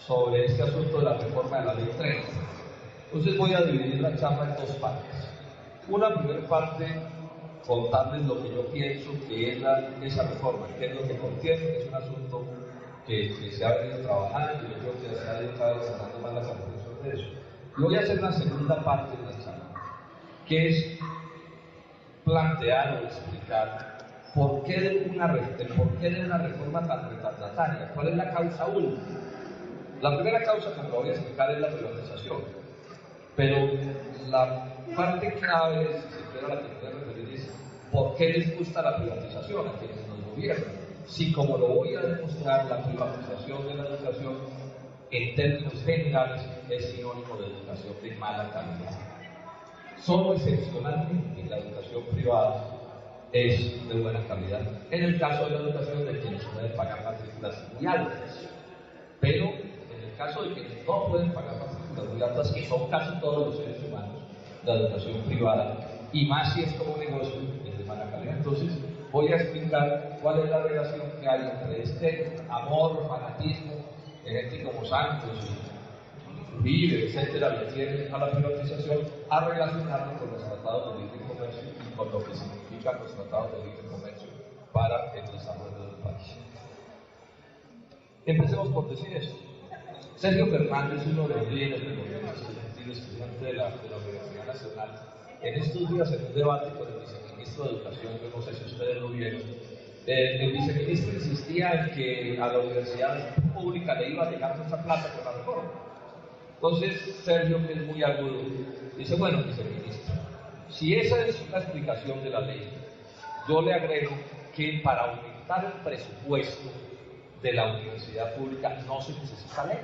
sobre este asunto de la reforma de la Ley 30. Entonces voy a dividir la charla en dos partes. Una primera parte, contarles lo que yo pienso que es esa reforma, qué es lo que contiene, que es un asunto que se ha venido trabajando y yo creo que se ha estado desarrollando más la comprensión de eso. Y voy a hacer la segunda parte de la charla, que es plantear o explicar por qué de una reforma tan retardataria, cuál es la causa última. La primera causa que voy a explicar es la privatización, pero la parte clave, si se quiere, a la que voy a referir es por qué les gusta la privatización a quienes nos gobiernan. Si, como lo voy a demostrar, la privatización de la educación en términos generales es sinónimo de educación de mala calidad. Solo excepcionalmente la educación privada es de buena calidad. En el caso de la educación de quienes pueden pagar matrículas muy altas, pero en el caso de quienes no pueden pagar matrículas muy altas, que son casi todos los seres humanos, la educación privada, y más si es como negocio, es de mala calidad. Entonces voy a explicar cuál es la relación que hay entre este amor, fanatismo, gente como Santos, Uribe, etcétera, le tienen a la privatización, a relacionarlo con los tratados de libre comercio y con lo que significan los tratados de libre comercio para el desarrollo del país. Empecemos por decir esto. Sergio Fernández, uno de los líderes del movimiento estudiantil, estudiante de la Universidad Nacional, en estos días, en un debate con el viceministro de Educación, que no sé si ustedes lo vieron, el viceministro insistía en que a la universidad pública le iba a llegar mucha plata con la reforma. Entonces Sergio, que es muy agudo, dice: bueno, viceministro, si esa es la explicación de la ley, yo le agrego que para aumentar el presupuesto de la universidad pública no se necesita ley.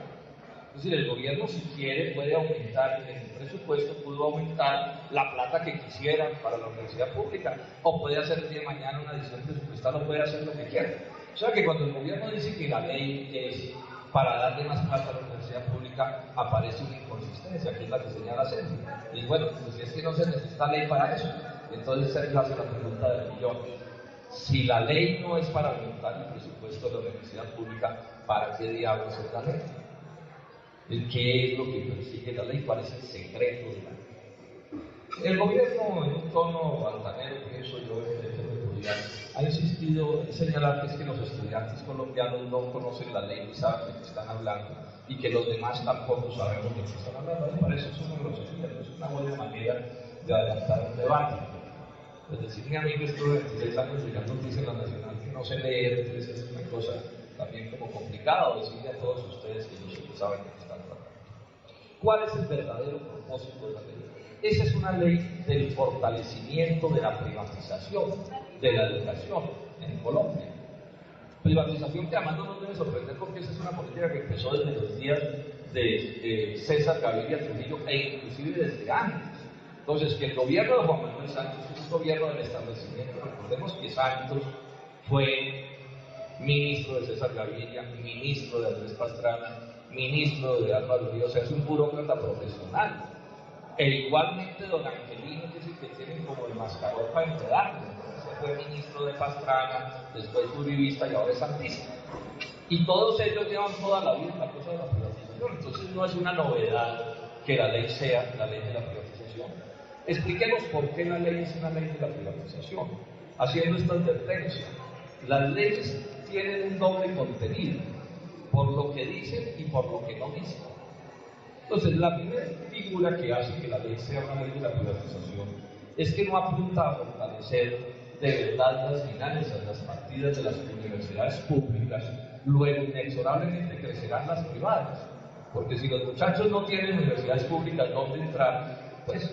Es decir, el gobierno, si quiere, puede aumentar en el presupuesto, puede aumentar la plata que quisieran para la universidad pública, o puede hacer el día de mañana una adición presupuestal, o puede hacer lo que quiera. O sea que cuando el gobierno dice que la ley es para darle más plata a la universidad pública, aparece una inconsistencia, que es la que señala Sergio. Y bueno, pues si es que no se necesita ley para eso, entonces Sergio hace la pregunta del millón: si la ley no es para aumentar el presupuesto de la universidad pública, ¿para qué diablos es la ley? ¿Qué es lo que persigue la ley? ¿Cuál es el secreto de la ley? El gobierno, en un tono altanero, pienso yo, ha insistido en señalar que es que los estudiantes colombianos no conocen la ley ni saben de qué están hablando, y que los demás tampoco sabemos de qué están hablando. Me parece eso una grosería, es una buena manera de adelantar un debate. Es decir, mi amigo estuvo 26 años llegando noticias en la Nacional que no sé leer, entonces es una cosa también como complicada decirle a todos ustedes que ellos sí saben de qué están hablando. ¿Cuál es el verdadero propósito de la ley? Esa es una ley del fortalecimiento de la privatización de la educación en Colombia. Privatización que además no nos debe sorprender, porque esa es una política que empezó desde los días de César Gaviria Trujillo, e inclusive desde antes. Entonces, que el gobierno de Juan Manuel Santos es un gobierno del establecimiento. Recordemos que Santos fue ministro de César Gaviria, ministro de Andrés Pastrana, ministro de Álvaro Uribe, o sea, es un burócrata profesional. E igualmente don Angelino, que es el que tienen como el mascarón para enredarlo. Fue ministro de Pastrana, después uribista y ahora es santista. Y todos ellos llevan toda la vida en la cosa de la privatización. Entonces no es una novedad que la ley sea la ley de la privatización. Expliquemos por qué la ley es una ley de la privatización, haciendo esta advertencia. Las leyes tienen un doble contenido, por lo que dicen y por lo que no dicen. Entonces, la primera figura que hace que la ley sea una ley de la privatización es que no apunta a fortalecer de verdad las finanzas, las partidas de las universidades públicas. Luego, inexorablemente crecerán las privadas, porque si los muchachos no tienen universidades públicas donde entrar, pues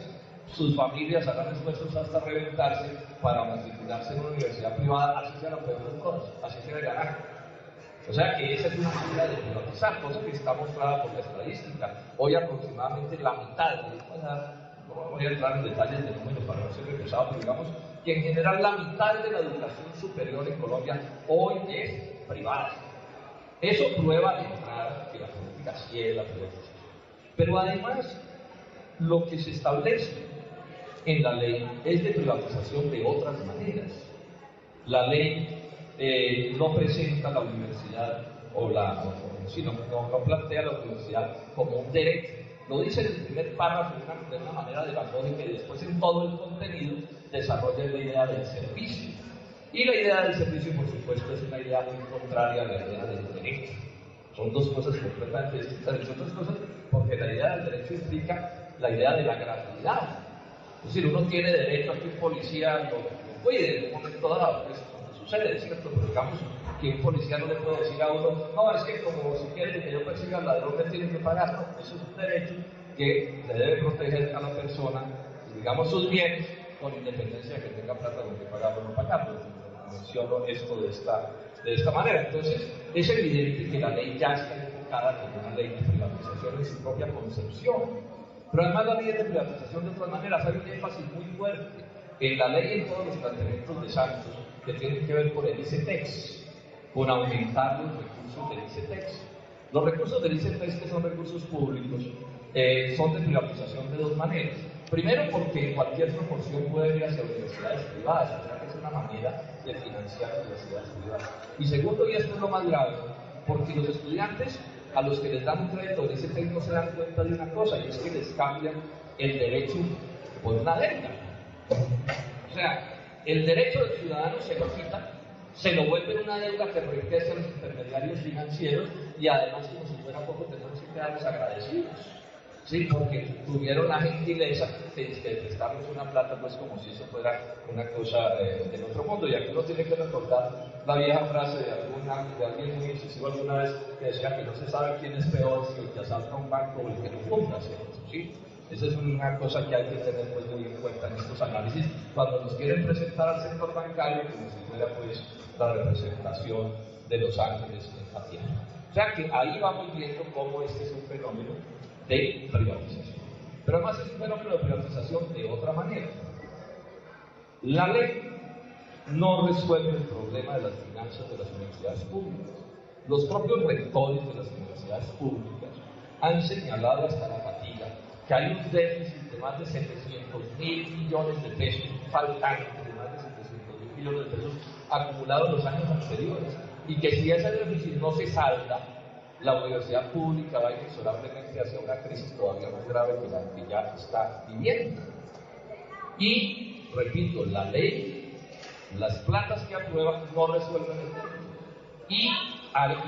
sus familias harán esfuerzos hasta reventarse para matricularse en una universidad privada, así sea la peor de todas, así sea de ganar. O sea que esa es una manera de privatizar, cosa que está mostrada por la estadística. Hoy aproximadamente la mitad, no voy a entrar en detalles de números para no ser pesado, pero digamos que en general la mitad de la educación superior en Colombia hoy es privada. Eso prueba de entrada que la política sí es la privatización. Pero además, lo que se establece en la ley es de privatización de otras maneras. La ley no presenta a la universidad no plantea la universidad como un derecho. Lo dice en el primer párrafo de una manera demagógica y después en todo el contenido desarrolla la idea del servicio. Y la idea del servicio, por supuesto, es una idea muy contraria a la idea del derecho. Son dos cosas completamente distintas, entre otras cosas, porque la idea del derecho implica la idea de la gratuidad. Es decir, uno tiene derecho a que un policía lo cuide en un momento dado, pues sucede, ¿cierto? Pero digamos que un policía no le puede decir a uno, no, es que como si quiere que yo persiga al ladrón me tiene que pagar, no, eso es un derecho que le debe proteger a la persona, digamos, sus bienes, con independencia de que tenga plata con que pagarlo o no pagarlo. Menciono esto de esta manera. Entonces, es evidente que la ley ya está enfocada como una ley de privatización en su propia concepción. Pero además la ley de privatización de otras maneras hay un énfasis muy fuerte en la ley y en todos los planteamientos de Santos que tienen que ver con el ICETEX, con aumentar los recursos del ICETEX. Los recursos del ICETEX, que son recursos públicos, son de privatización de dos maneras. Primero, porque en cualquier proporción puede ir hacia universidades privadas, o sea que es una manera de financiar universidades privadas. Y segundo, y esto es lo más grave, porque los estudiantes a los que les dan un crédito del ICETEX no se dan cuenta de una cosa, y es que les cambian el derecho por una deuda. O sea, el derecho del ciudadano se lo quita, se lo vuelve una deuda que enriquece a los intermediarios financieros y además, como si fuera poco, tenemos que quedarles agradecidos. Sí, porque tuvieron la gentileza de prestarnos una plata, pues como si eso fuera una cosa del otro mundo. Y aquí uno tiene que recordar la vieja frase de alguien muy incisivo alguna vez que decía que no se sabe quién es peor, si el que asalta un banco o el que lo funda, ¿sí? Esa es una cosa que hay que tener pues muy en cuenta en estos análisis cuando nos quieren presentar al sector bancario como si fuera pues la representación de los ángeles en la tierra. O sea que ahí vamos viendo cómo este es un fenómeno de privatización. Pero además es un fenómeno de privatización de otra manera. La ley no resuelve el problema de las finanzas de las universidades públicas. Los propios rectores de las universidades públicas han señalado hasta la fatiga que hay un déficit de más de 700.000 millones de pesos, faltantes de más de 700.000 millones de pesos acumulados en los años anteriores, y que si ese déficit no se salda, la universidad pública va inexorablemente hacia una crisis todavía más grave que la que ya está viviendo. Y, repito, la ley, las platas que aprueban no resuelven el tema. Y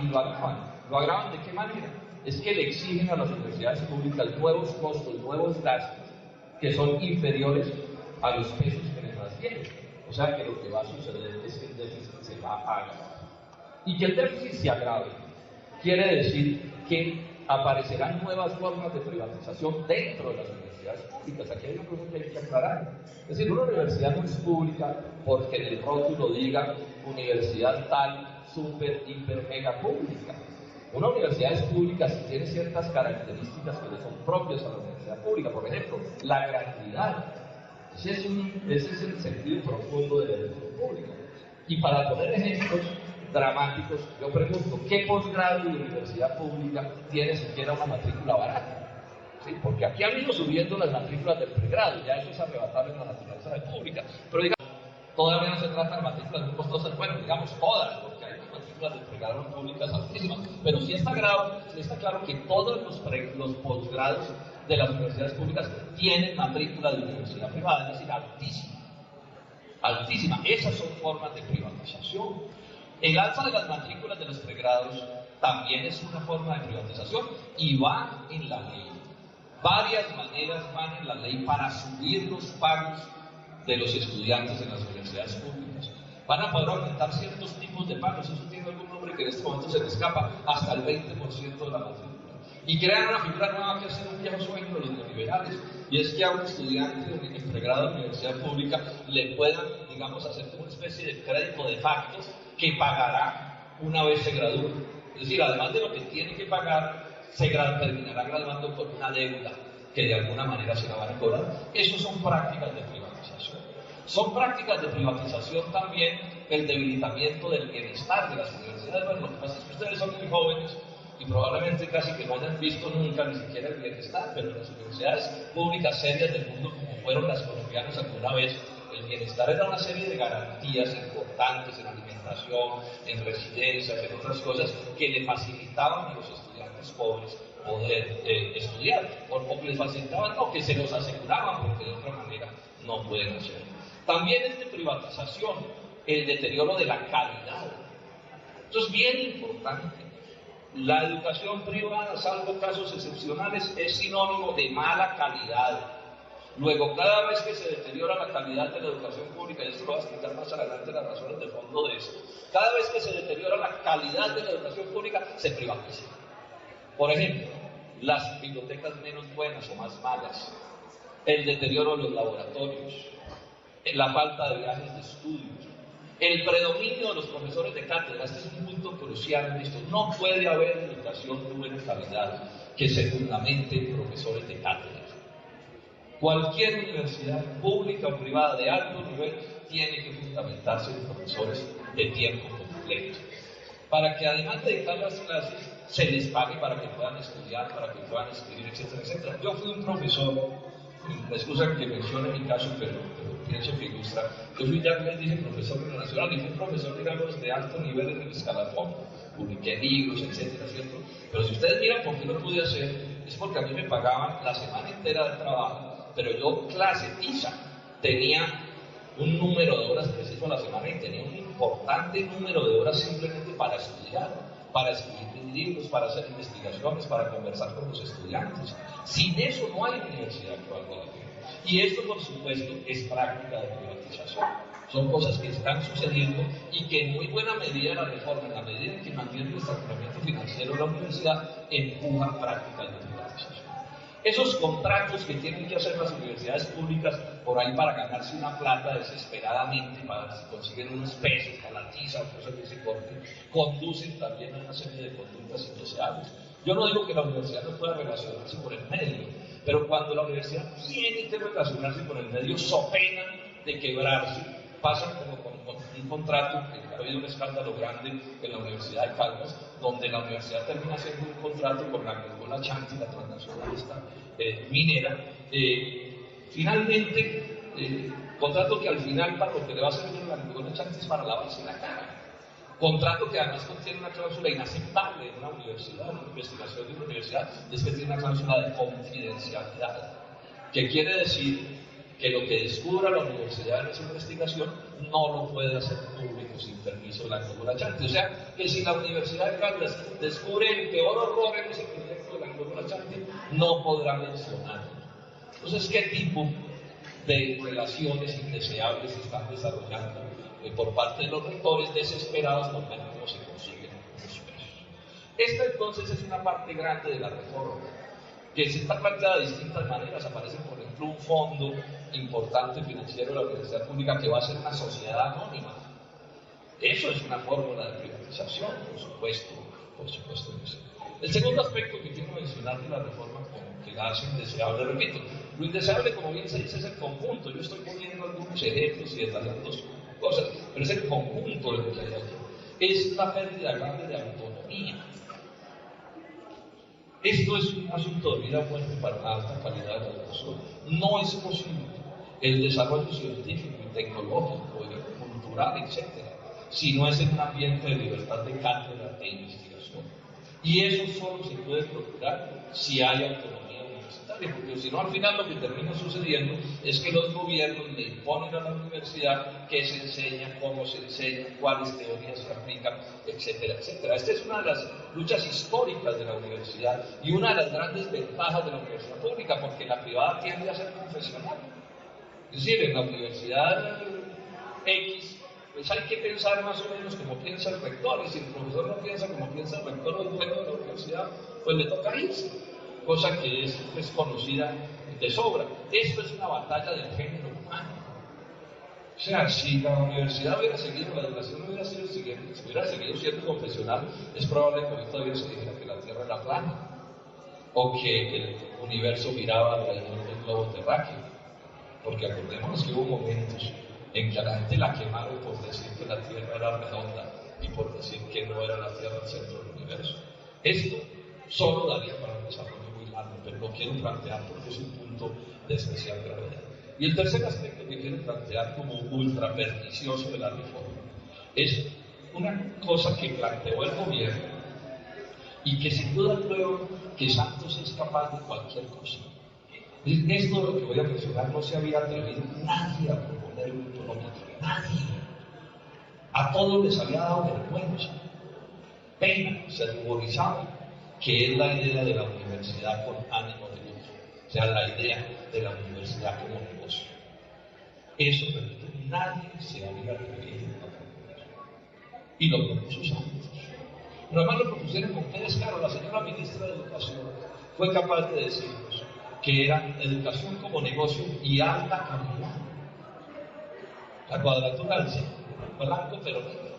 lo agravan. ¿Lo agravan de qué manera? Es que le exigen a las universidades públicas nuevos costos, nuevos gastos, que son inferiores a los pesos que les transfieren. O sea que lo que va a suceder es que el déficit se va a agravar. Y que el déficit se agrave quiere decir que aparecerán nuevas formas de privatización dentro de las universidades públicas. Aquí hay una cosa que hay que aclarar. Es decir, una universidad no es pública porque en el rótulo diga universidad tal, super, hiper, mega pública. Una universidad es pública si tiene ciertas características que le son propias a la universidad pública. Por ejemplo, la gratuidad. Ese es el sentido profundo de la educación pública. Y para poner ejemplos dramáticos, yo pregunto, ¿qué posgrado de universidad pública tiene siquiera una matrícula barata? ¿Sí? Porque aquí han ido subiendo las matrículas del pregrado, ya eso es arrebatable en la naturaleza de pública, pero digamos, todavía no se trata de matrículas muy costosas, bueno, digamos todas, porque hay unas matrículas del pregrado públicas altísimas, pero sí está claro que todos los posgrados de las universidades públicas tienen matrícula de universidad privada, es decir, altísima. Esas son formas de privatización. El alza de las matrículas de los pregrados también es una forma de privatización y va en la ley. Varias maneras van en la ley para subir los pagos de los estudiantes en las universidades públicas. Van a poder aumentar ciertos tipos de pagos, eso tiene algún nombre que en este momento se le escapa, hasta el 20% de la matrícula. Y crean una figura nueva que ha sido un viejo sueño de los neoliberales, y es que a un estudiante de pregrado de la universidad pública le puedan, digamos, hacer como una especie de crédito de facto que pagará una vez se gradúe. Es decir, además de lo que tiene que pagar, se terminará graduando con una deuda que de alguna manera se la van a cobrar. Eso son prácticas de privatización. Son prácticas de privatización también el debilitamiento del bienestar de las universidades. Bueno, lo que pasa es que ustedes son muy jóvenes y probablemente casi que no hayan visto nunca ni siquiera el bienestar, pero las universidades públicas serias del mundo, como fueron las colombianas alguna vez, el bienestar era una serie de garantías en importantes en alimentación, en residencias, en otras cosas, que le facilitaban a los estudiantes pobres poder estudiar, o les facilitaban, no, que se los aseguraban, porque de otra manera no pueden hacerlo. También es de privatización el deterioro de la calidad. Esto es bien importante. La educación privada, salvo casos excepcionales, es sinónimo de mala calidad. Luego, cada vez que se deteriora la calidad de la educación pública, y esto lo voy a explicar más adelante las razones de fondo de esto, cada vez que se deteriora la calidad de la educación pública, se privatiza. Por ejemplo, las bibliotecas menos buenas o más malas, el deterioro de los laboratorios, la falta de viajes de estudios, el predominio de los profesores de cátedra. Este es un punto crucial en esto. No puede haber educación de buena calidad que se fundamente en profesores de cátedra. Cualquier universidad pública o privada de alto nivel tiene que fundamentarse en profesores de tiempo completo, para que además de dictar las clases, se les pague para que puedan estudiar, para que puedan escribir, etcétera, etcétera. Yo fui un profesor, me excusan que mencione mi caso, pero pienso que ilustra. Yo fui, ya les dije, profesor internacional, y fui un profesor, digamos, de alto nivel en el escalafón, publiqué libros, etcétera, ¿cierto? Pero si ustedes miran por qué lo pude hacer, es porque a mí me pagaban la semana entera de trabajo, pero yo clase tiza, tenía un número de horas preciso a la semana y tenía un importante número de horas simplemente para estudiar, para escribir libros, para hacer investigaciones, para conversar con los estudiantes. Sin eso no hay universidad que valga la pena. Y esto, por supuesto, es práctica de privatización. Son cosas que están sucediendo y que en muy buena medida la reforma, en la medida en que mantiene el estancamiento financiero de la universidad, empuja prácticas de privatización. Esos contratos que tienen que hacer las universidades públicas por ahí para ganarse una plata desesperadamente, para ver si consiguen unos pesos para la tiza o cosas de ese corte, conducen también a una serie de conductas indeseables. Yo no digo que la universidad no pueda relacionarse con el medio, pero cuando la universidad tiene que relacionarse con el medio, so pena de quebrarse, pasan como con un contrato, que ha habido un escándalo grande en la Universidad de Caldas, donde la universidad termina haciendo un contrato con la Chanti, la transnacional esta, minera, finalmente, contrato que al final para lo que le va a servir la Chanti es para lavarse la cara. Contrato que además contiene una cláusula inaceptable en una universidad, en una investigación de una universidad, es que tiene una cláusula de confidencialidad, que quiere decir que lo que descubra la universidad en esa investigación no lo puede hacer público sin permiso de la Anglo Chanti. O sea, que si la Universidad de Caldas descubre el peor horror en ese proyecto de la Anglo Chanti, no podrá mencionarlo. Entonces, ¿qué tipo de relaciones indeseables se están desarrollando por parte de los rectores desesperados por ver cómo se consiguen los pesos? Esta entonces es una parte grande de la reforma, que se está planteada de distintas maneras. Aparece, por ejemplo, un fondo importante financiero de la universidad pública que va a ser una sociedad anónima. Eso es una fórmula de privatización, por supuesto. El segundo aspecto que quiero mencionar de la reforma, como que la hace indeseable, repito, lo indeseable, como bien se dice, es el conjunto. Yo estoy poniendo algunos ejemplos y detallando cosas, pero es el conjunto de lo que hay aquí. Es la pérdida grande de autonomía. Esto es un asunto de vida o muerte para la alta calidad de la educación. No es posible el desarrollo científico y tecnológico, y cultural, etc., si no es en un ambiente de libertad de cátedra e investigación. Y eso solo se puede procurar si hay autonomía universitaria, porque si no, al final lo que termina sucediendo es que los gobiernos le imponen a la universidad qué se enseña, cómo se enseña, cuáles teorías se aplican, etcétera, etcétera. Esta es una de las luchas históricas de la universidad y una de las grandes ventajas de la universidad pública, porque la privada tiende a ser confesional. Es decir, en la universidad X, pues hay que pensar más o menos como piensa el rector, y si el profesor no piensa como piensa el rector o el dueño de la universidad, pues le toca irse, cosa que es conocida de sobra. Esto es una batalla del género humano. O sea, si la universidad hubiera seguido, la educación hubiera sido siguiente, si hubiera seguido siendo confesional, es probable que hoy todavía se dijera que la Tierra era plana, o que el universo giraba alrededor del globo terráqueo. Porque acordémonos que hubo momentos en que a la gente la quemaron por decir que la Tierra era redonda y por decir que no era la Tierra el centro del universo. Esto solo daría para un desarrollo muy largo, pero lo quiero plantear porque es un punto de especial gravedad. Y el tercer aspecto que quiero plantear como ultra pernicioso de la reforma Es una cosa que planteó el gobierno y que sin duda prueba que Santos es capaz de cualquier cosa. Esto lo que voy a mencionar no se había atrevido nadie a proponer un autonómico, nadie. A todos les había dado vergüenza, pena, se ruborizaba, que es la idea de la universidad con ánimo de lucro, o sea, la idea de la universidad como negocio. Eso, repito, nadie se había atrevido a proponer. Y lo propuso Santos. Pero además lo propusieron con qué descaro. La señora ministra de Educación fue capaz de decirnos que era educación como negocio y alta calidad. La cuadratura del círculo, blanco pero negro,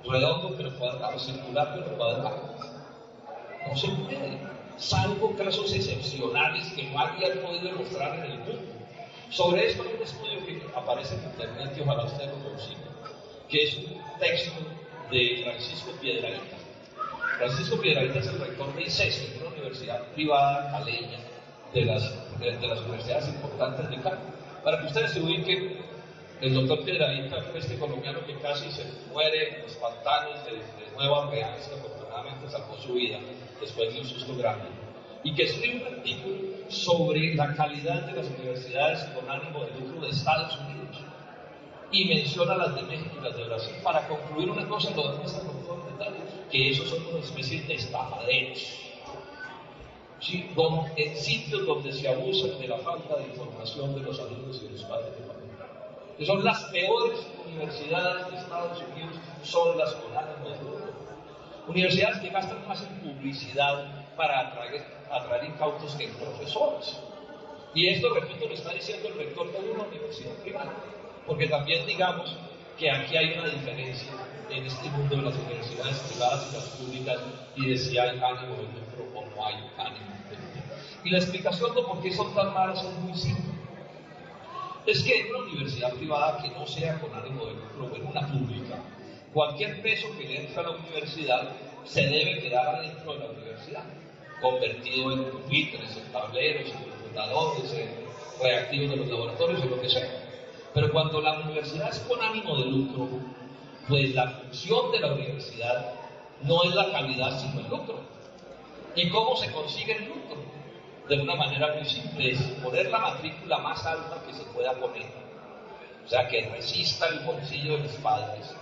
redondo pero cuadrado, circular pero cuadrado. No se puede, salvo casos excepcionales que no habían podido demostrar en el mundo. Sobre esto hay un estudio que aparece en internet y ojalá ustedes lo consigan, que es un texto de Francisco Piedrahita. Francisco Piedrahita es el rector de ICESI, una universidad privada caleña de las universidades importantes de Cali. Para que ustedes se ubiquen, el doctor Piedrahita fue este colombiano que casi se muere en los pantanos de Nueva Orleans, que afortunadamente salvó su vida después de un susto grande, y que escribe un artículo sobre la calidad de las universidades con ánimo de lucro de Estados Unidos, y menciona las de México y las de Brasil, para concluir una cosa, lo demuestra con todo el detalle, que esos son una especie de estafaderos, ¿sí? En sitios donde se abusan de la falta de información de los alumnos y de los padres de familia. Que son las peores universidades de Estados Unidos, son las con ánimo de lucro. Universidades que gastan más en publicidad para atraer incautos que en profesores. Y esto, repito, lo está diciendo el rector de una universidad privada, porque también digamos que aquí hay una diferencia en este mundo de las universidades privadas y las públicas, y de si hay ánimo de lucro o no hay ánimo de lucro. Y la explicación de por qué son tan malas es muy simple. Es que en una universidad privada que no sea con ánimo de lucro o en una pública, cualquier peso que le entre a la universidad se debe quedar adentro de la universidad, convertido en pupitres, en tableros, en computadores, en reactivos de los laboratorios, en lo que sea. Pero cuando la universidad es con ánimo de lucro, pues la función de la universidad no es la calidad, sino el lucro. ¿Y cómo se consigue el lucro? De una manera muy simple, es poner la matrícula más alta que se pueda poner, o sea, que resista el bolsillo de los padres,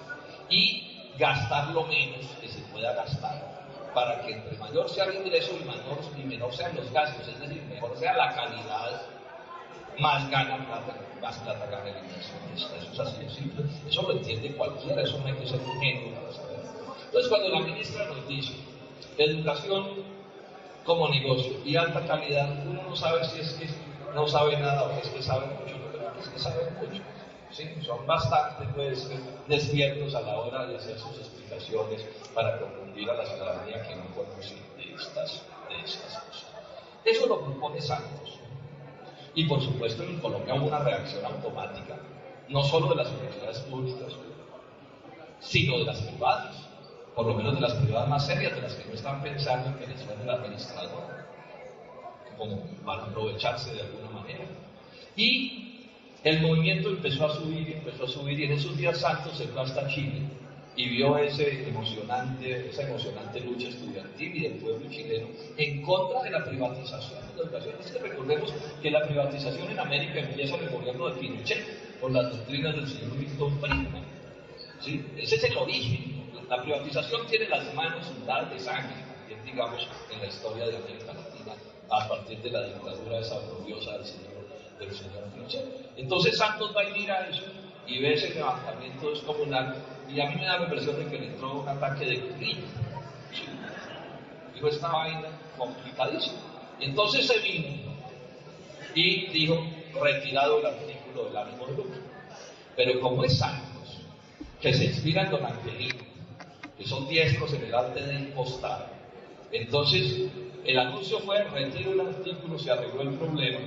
y gastar lo menos que se pueda gastar, para que entre mayor sea el ingreso y menor sean los gastos, es decir, mejor sea la calidad, más gana plata, más plata gana el ingreso. Eso es así de simple, eso lo entiende cualquiera, eso no hay que ser un genio para saber. Entonces, cuando la ministra nos dice educación como negocio y alta calidad, uno no sabe si es que no sabe nada o es que sabe mucho. Yo creo que es que saben mucho, ¿sí? Son bastante pues, despiertos a la hora de hacer sus explicaciones para confundir a la ciudadanía que no conoce de estas cosas. Eso lo propone Santos. Y por supuesto en Colombia hubo una reacción automática, no solo de las universidades públicas, sino de las privadas. Por lo menos de las privadas más serias, de las que no están pensando en que les suene el administrador, como van a aprovecharse de alguna manera. Y el movimiento empezó a subir, y en esos días Santos se fue hasta Chile y vio esa emocionante lucha estudiantil y del pueblo chileno en contra de la privatización de la educación. Es que recordemos que la privatización en América empieza en el gobierno de Pinochet, por las doctrinas del señor Milton Friedman, ¿sí? Ese es el origen. La privatización tiene las manos untadas de sangre, digamos, en la historia de América Latina, a partir de la dictadura esa gloriosa del señor Pinochet. Entonces Santos va y mira eso y ve ese levantamiento descomunal, y a mí me da la impresión de que le entró un ataque de guerrilla. ¿Sí? Dijo, esta vaina complicadísima. Y entonces se vino y dijo, retirado el artículo del ánimo de lucro. Pero como es Santos, que se inspira en Don Angelino, que son diestros en el arte de impostar, entonces el anuncio fue: retiro el artículo, se arregló el problema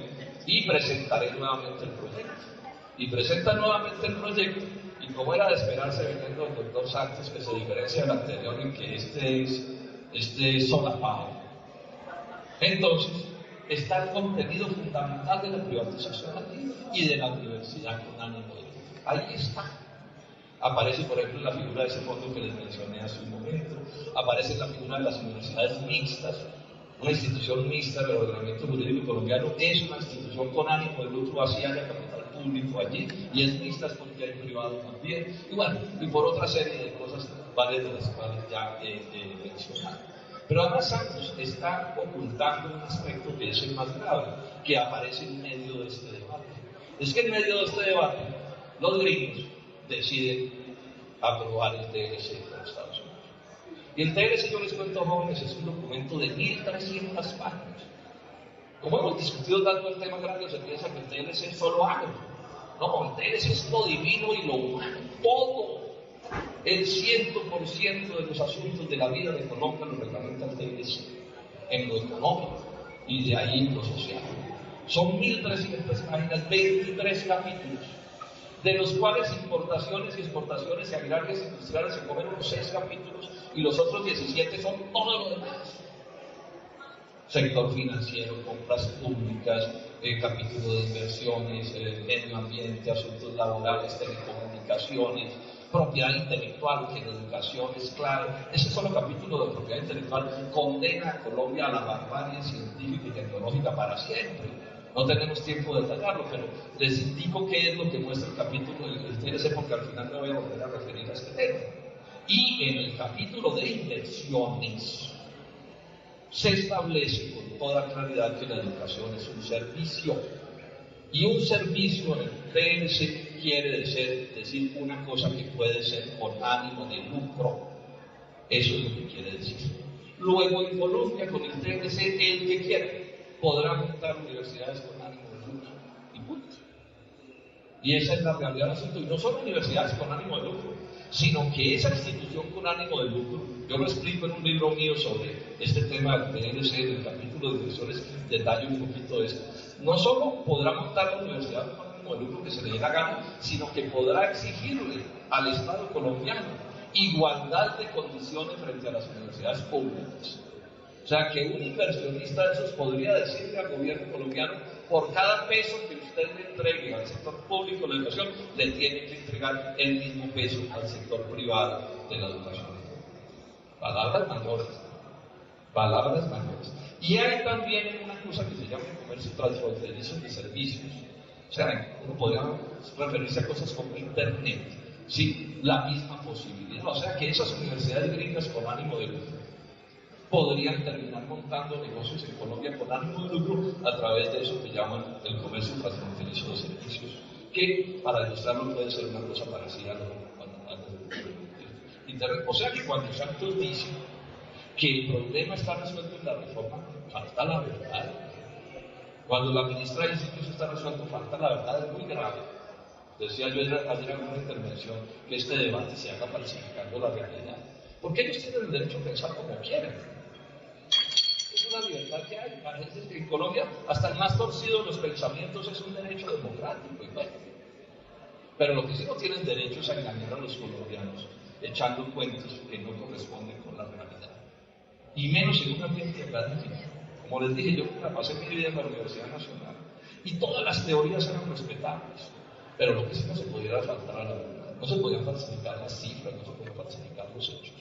y presentaré nuevamente el proyecto. Y presenta nuevamente el proyecto, y como era de esperarse, viniendo el doctor Santos, que se diferencia del anterior en que este es solapado. Entonces está el contenido fundamental de la privatización aquí y de la universidad con ánimo de lucro. Ahí está. Aparece, por ejemplo, la figura de ese fondo que les mencioné hace un momento, aparece la figura de las universidades mixtas. Una institución mixta del ordenamiento jurídico colombiano es una institución con ánimo de lucro, así haya capital público allí, y es mixta porque hay privado también, y bueno, y por otra serie de cosas, varias de las cuales ya he mencionado. Pero además Santos está ocultando un aspecto que es el más grave, que aparece en medio de este debate. Es que en medio de este debate, los gringos deciden aprobar el TLC con Estados Unidos. Y el TLC, yo les cuento, jóvenes, es un documento de 1.300 páginas. Como hemos discutido tanto el tema grande, se piensa que el TLC es solo algo. No, el TLC es lo divino y lo humano, todo. El 100% de los asuntos de la vida de Colombia lo reglamenta el TLC, en lo económico y de ahí en lo social. Son 1.300 páginas, 23 capítulos, de los cuales importaciones y exportaciones y agrarias e industriales se comen unos 6 capítulos y los otros 17 son todo lo demás. Sector financiero, compras públicas, capítulo de inversiones, medio ambiente, asuntos laborales, telecomunicaciones, propiedad intelectual, que en educación es clave. Ese solo capítulo de propiedad intelectual condena a Colombia a la barbarie científica y tecnológica para siempre. No tenemos tiempo de detallarlo, pero les indico qué es lo que muestra el capítulo del TLC, porque al final me voy a volver a referir a este tema. Y en el capítulo de inversiones se establece con toda claridad que la educación es un servicio. Y un servicio en el TLC quiere decir una cosa que puede ser con ánimo de lucro. Eso es lo que quiere decir. Luego en Colombia, con el TLC, el que quiera podrá montar universidades con ánimo de lucro. Y punto. Y esa es la realidad del asunto. Y no solo universidades con ánimo de lucro, sino que esa institución con ánimo de lucro, yo lo explico en un libro mío sobre este tema del TLC, en el capítulo de inversiones, detallo un poquito de esto. No solo podrá montar la universidad con ánimo de lucro que se le dé la gana, sino que podrá exigirle al Estado colombiano igualdad de condiciones frente a las universidades públicas. O sea, que un inversionista de esos podría decirle al gobierno colombiano, por cada peso que usted le entregue al sector público de la educación, le tiene que entregar el mismo peso al sector privado de la educación. Palabras mayores. Palabras mayores. Y hay también una cosa que se llama el comercio transfronterizo de servicios. O sea, uno podría referirse a cosas como Internet, ¿sí? La misma posibilidad. O sea, que esas universidades gringas con ánimo de lucro podrían terminar montando negocios en Colombia con ánimo de lucro a través de eso que llaman el comercio transfronterizo de servicios, que para ilustrarlo puede ser una cosa parecida a Internet. O sea que cuando Santos dice que el problema está resuelto en la reforma, falta la verdad. Cuando la ministra dice que eso está resuelto, falta la verdad, es muy grave. Decía yo ayer en una intervención que este debate se haga falsificando la realidad. Porque ellos tienen el derecho a pensar como quieren. Es una libertad que hay. Parece que en Colombia hasta el más torcido de los pensamientos es un derecho democrático y bueno. Pero lo que sí no tienen derecho es a engañar a los colombianos echando cuentos que no corresponden con la realidad. Y menos en un ambiente académico. Como les dije, yo la pasé mi vida en la Universidad Nacional y todas las teorías eran respetables. Pero lo que sí no se pudiera faltar a la verdad. No se podían falsificar las cifras, no se podían falsificar los hechos.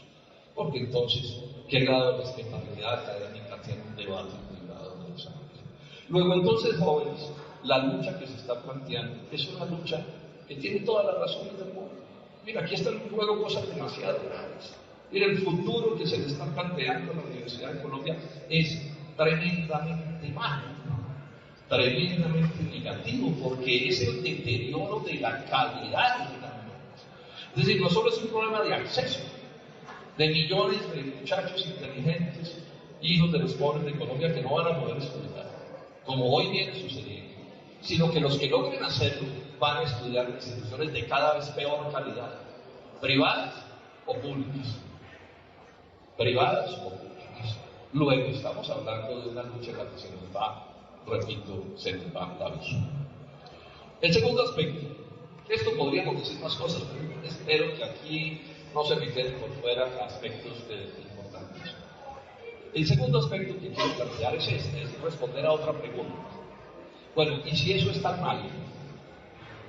Porque entonces, ¿qué grado de respetabilidad académica tiene un debate privado de los años? Luego, entonces, jóvenes, la lucha que se está planteando es una lucha que tiene todas las razones del mundo. Mira, aquí están en juego cosas demasiado graves. Mira, el futuro que se le está planteando a la Universidad de Colombia es tremendamente malo, tremendamente negativo, porque es el deterioro de la calidad de la universidad. Es decir, no solo es un problema de acceso, de millones de muchachos inteligentes, hijos de los pobres de Colombia que no van a poder estudiar, como hoy viene sucediendo, sino que los que logren hacerlo van a estudiar en instituciones de cada vez peor calidad, privadas o públicas. Privadas o públicas. Luego estamos hablando de una lucha en la que se nos va, repito, se nos va la vida. El segundo aspecto, esto podríamos decir más cosas, pero espero que aquí no se me queden por fuera aspectos importantes. El segundo aspecto que quiero plantear es este, es responder a otra pregunta. Bueno, ¿y si eso está mal?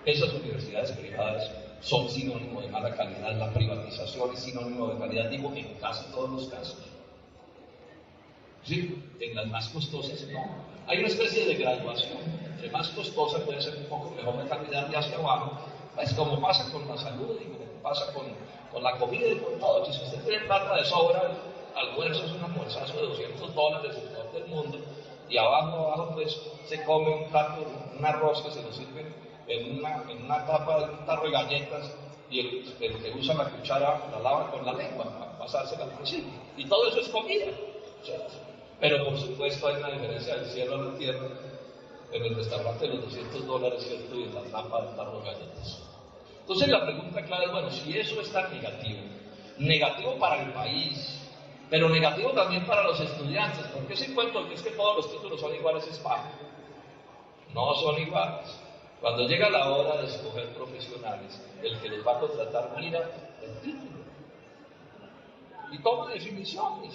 Esas universidades privadas, son sinónimo de mala calidad, la privatización es sinónimo de calidad, digo, en casi todos los casos. Sí, en las más costosas no. Hay una especie de graduación. Entre más costosa puede ser un poco mejor la calidad de hacia abajo. Es como pasa con la salud y como pasa con la comida y con todo. Si usted tiene plata de sobra, almuerzo es un almuerzazo de $200 en todo el mundo. Y abajo pues se come un plato, un arroz que se lo sirve en una tapa de un tarro de galletas y el que usa la cuchara la lava con la lengua para pasársela al principio. Y todo eso es comida. Pero por supuesto hay una diferencia del cielo a la tierra en el restaurante de los $200, ¿cierto? Y en la tapa del tarro de galletas. Entonces la pregunta clave es, bueno, si eso es tan negativo para el país, pero negativo también para los estudiantes, porque ese cuento que es que todos los títulos son iguales es pago. No son iguales. Cuando llega la hora de escoger profesionales, el que los va a contratar mira el título y toma definiciones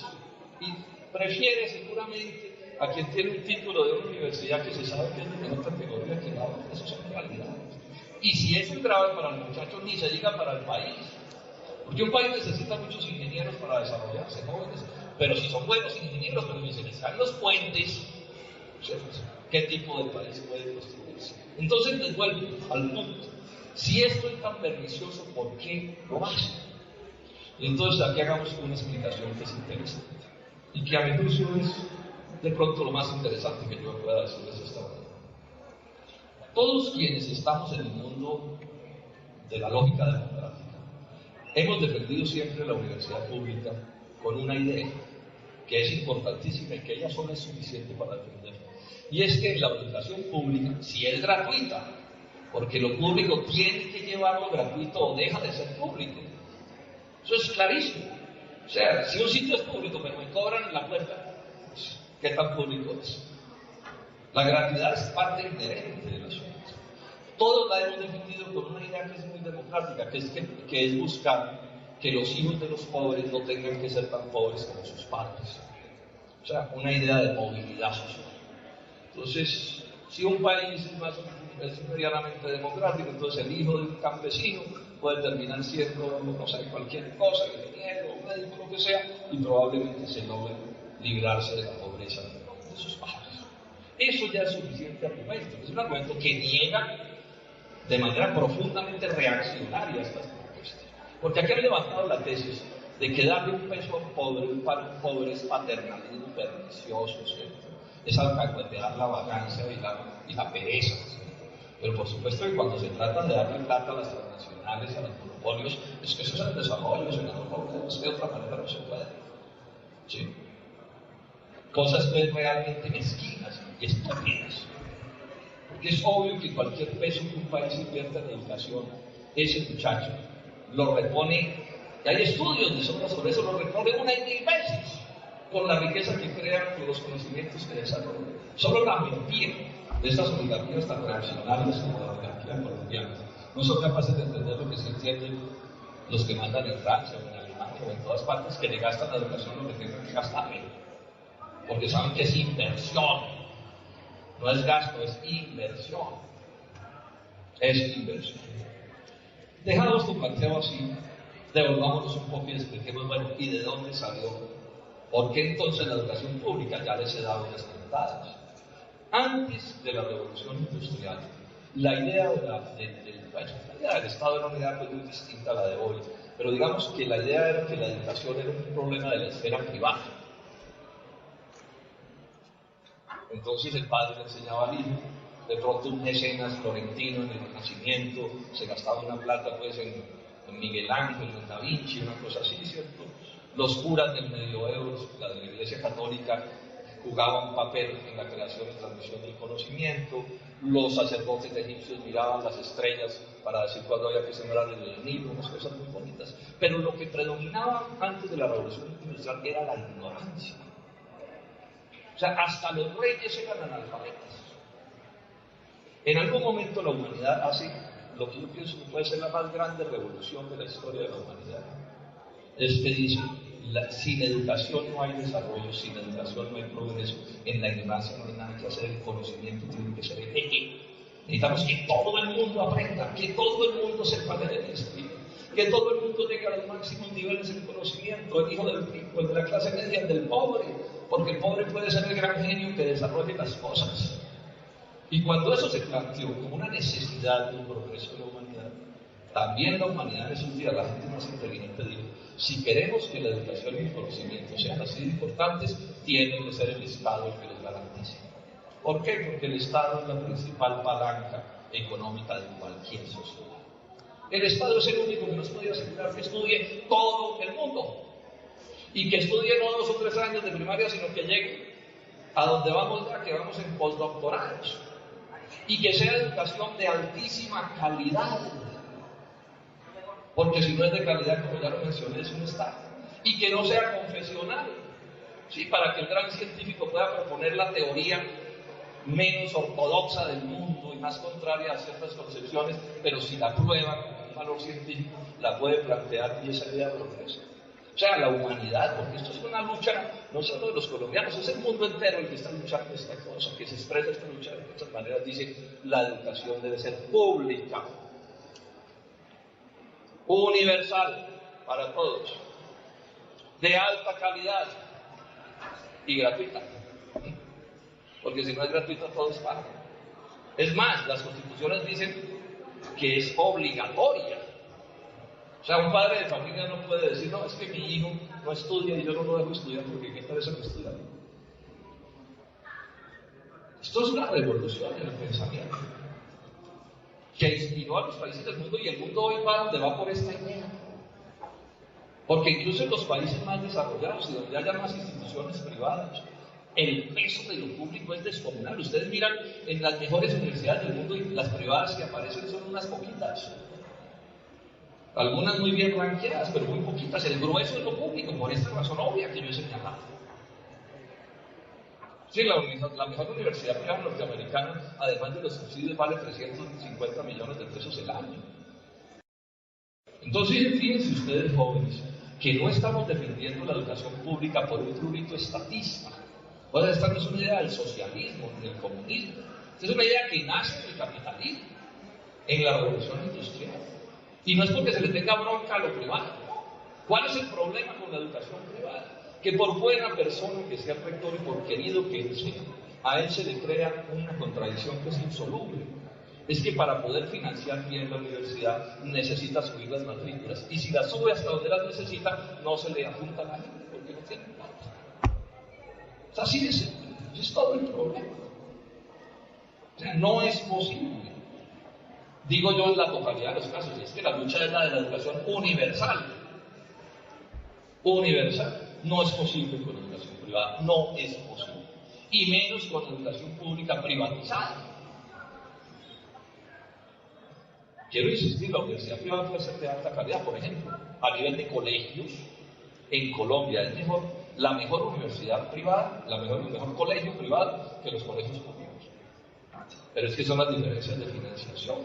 y prefiere seguramente a quien tiene un título de una universidad que se sabe que es de menor categoría que la otra. Eso son realidades. Y si eso es grave para los muchachos, ni se diga para el país. Porque un país necesita muchos ingenieros para desarrollarse, jóvenes. Pero si son buenos ingenieros, pero ni se les dan los puentes, ¿qué tipo de país puede construirse? Entonces les vuelvo al punto. Si esto es tan pernicioso, ¿por qué lo hacen? Entonces aquí hagamos una explicación que es interesante. Y que a mi juicio es de pronto lo más interesante que yo pueda decirles esta mañana. Todos quienes estamos en el mundo de la lógica democrática hemos defendido siempre la universidad pública con una idea que es importantísima y que ella sola es suficiente para defender. Y es que la educación pública, si es gratuita, porque lo público tiene que llevarlo gratuito o deja de ser público. Eso es clarísimo. O sea, si un sitio es público pero me cobran en la puerta, ¿qué tan público es? La gratuidad es parte inherente del asunto. Todos la hemos defendido con una idea que es muy democrática, que es buscar que los hijos de los pobres no tengan que ser tan pobres como sus padres. O sea, una idea de movilidad social. Entonces, si un país es medianamente democrático, entonces el hijo de un campesino puede terminar siendo, no sé, cualquier cosa, ingeniero, médico, lo que sea, y probablemente se logre librarse de la pobreza de sus padres. Eso ya es suficiente argumento. Es un argumento que niega de manera profundamente reaccionaria estas propuestas. Porque aquí han levantado la tesis de que darle un peso a un pobre es paternalismo pernicioso, ¿cierto? Es alcahuetear la vagancia y la pereza, ¿cierto? Pero por supuesto que cuando se trata de darle plata a las transnacionales, a los monopolios, es que eso es el desarrollo, senador, es que de otra manera no se puede. ¿Sí? Cosas pues realmente mezquinas y estúpidas. Porque es obvio que cualquier peso que un país invierta en educación, ese muchacho lo repone, y hay estudios de sobre eso, lo repone 1.000 veces con la riqueza que crean, con los conocimientos que desarrollan. Solo la mentira de estas oligarquías tan reaccionarias como la oligarquía colombiana no son capaces de entender lo que se entienden los que mandan en Francia o en Alemania o en todas partes, que le gastan la educación lo que tengan que gastarle, porque saben que es inversión. No es gasto, es inversión. Es inversión. Dejamos tu planteo así, devolvámonos un poco y expliquemos, bueno, ¿y de dónde salió? ¿Por qué entonces la educación pública ya les he dado unas ventajas? Antes de la revolución industrial, la idea del Estado era una idea pues, muy distinta a la de hoy, pero digamos que la idea era que la educación era un problema de la esfera privada. Entonces el padre le enseñaba al hijo, de pronto un mecenas florentino en el Renacimiento se gastaba una plata pues en Miguel Ángel, en Da Vinci, una cosa así, ¿cierto? Los curas del medioevo, la de la Iglesia Católica, jugaban un papel en la creación y transmisión del conocimiento, los sacerdotes egipcios miraban las estrellas para decir cuándo había que sembrar el Nilo, unas cosas muy bonitas. Pero lo que predominaba antes de la revolución industrial era la ignorancia. O sea, hasta los reyes eran analfabetas. En algún momento la humanidad hace lo que yo pienso que puede ser la más grande revolución de la historia de la humanidad. Es que dice, sin educación no hay desarrollo, sin educación no hay progreso, en la ignorancia no hay nada que hacer, el conocimiento tiene que ser el eje. Necesitamos que todo el mundo aprenda, que todo el mundo sepa leer y escribir, que todo el mundo llegue a los máximos niveles de conocimiento, el hijo del rico, el de la clase media, el del pobre, porque el pobre puede ser el gran genio que desarrolle las cosas. Y cuando eso se planteó como una necesidad del progreso de la humanidad, también la humanidad en esos días, la gente más inteligente dijo, si queremos que la educación y el conocimiento sean así de importantes, tiene que ser el Estado el que los garantice. ¿Por qué? Porque el Estado es la principal palanca económica de cualquier sociedad. El Estado es el único que nos puede asegurar que estudie todo el mundo. Y que estudie no 2 o 3 años de primaria, sino que llegue a donde vamos ya, que vamos en postdoctorados. Y que sea educación de altísima calidad. Porque si no es de calidad, como ya lo mencioné, es un Estado. Y que no sea confesional. ¿Sí? Para que el gran científico pueda proponer la teoría menos ortodoxa del mundo y más contraria a ciertas concepciones, pero si la prueba con un valor científico, la puede plantear y esa idea progresa. O sea, la humanidad, porque esto es una lucha no solo de los colombianos, es el mundo entero el que está luchando esta cosa, que se expresa esta lucha de muchas maneras. Dice, la educación debe ser pública, universal para todos, de alta calidad y gratuita. Porque si no es gratuito, todo es pago. Es más, las constituciones dicen que es obligatoria. O sea, un padre de familia no puede decir, no, es que mi hijo no estudia y yo no lo dejo estudiar porque ¿qué tal eso no estudia? Esto es una revolución en el pensamiento que inspiró a los países del mundo, y el mundo hoy va donde va por esta idea. Porque incluso en los países más desarrollados y donde haya más instituciones privadas, el peso de lo público es descomunal. Ustedes miran en las mejores universidades del mundo y las privadas que aparecen son unas poquitas. Algunas muy bien ranqueadas, pero muy poquitas. El grueso es lo público, por esta razón obvia que yo he señalado. Sí, la mejor universidad privada norteamericana, además de los subsidios, vale 350 millones de pesos el año. Entonces, fíjense ustedes, jóvenes, que no estamos defendiendo la educación pública por un prurito estatista. O sea, esta no es una idea del socialismo, del comunismo. Esta es una idea que nace del capitalismo, en la revolución industrial. Y no es porque se le tenga bronca a lo privado. ¿Cuál es el problema con la educación privada? Que por buena persona que sea el rector y por querido que él sea, a él se le crea una contradicción que es insoluble. Es que para poder financiar bien la universidad necesita subir las matrículas. Y si las sube hasta donde las necesita, no se le apunta a la gente porque no tiene plata. Es así de simple. Ese es todo el problema. O sea, no es posible. Digo yo en la totalidad de los casos, es que la lucha es la de la educación universal. Universal. No es posible con la educación privada, no es posible. Y menos con la educación pública privatizada. Quiero insistir, la universidad privada puede ser de alta calidad, por ejemplo, a nivel de colegios, en Colombia es la mejor universidad privada, el mejor colegio privado que los colegios públicos. Pero es que son las diferencias de financiación.